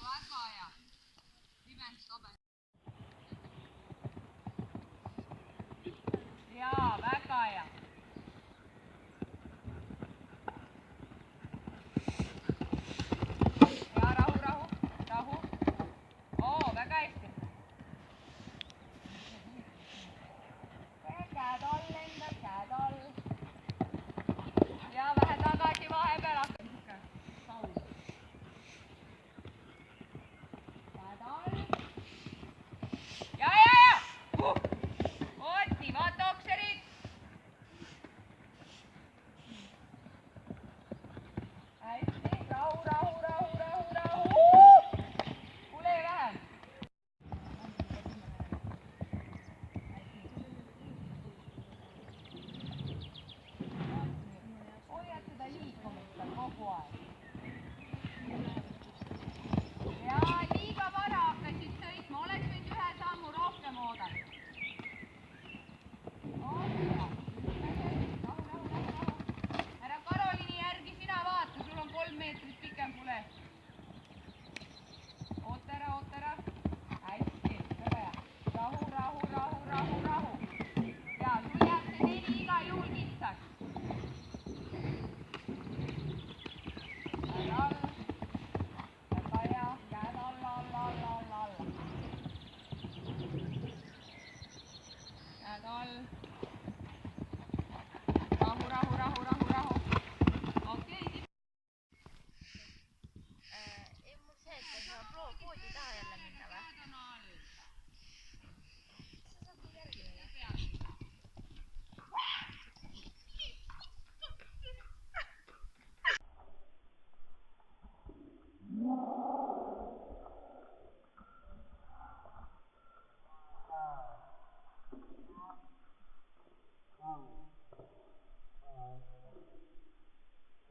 väga hea. Pimendus tobe. Jaa, väga hea. Ja rahu. Oo, väga hästi. Käed all enda, käed all. Ja vähe tagasi vahepeal hakkab niisugune saun. Käed all. Ja. Otsivad doktorid. Hästi, rahu. Kuule vähem. Hoiad seda liikumist seal kogu aeg. Ja liiga vara hakkasid sõitma, oleks võinud ühe sammu rohkem oodata. Rahu. Ära Karoliini järgi sina vaata, sul on 3 meetrit pikem pule. Oota ära. Hästi, väga hea. Rahu. Ja sul jääb see 4 igal juhul kitsaks. Käed all. Väga hea. Käed alla. Käed all. Rahu. Okei. Ei mul see, et sa poodi taha jälle minna või? Käed on all. Sa saad mind järgi minna.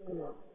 Yeah.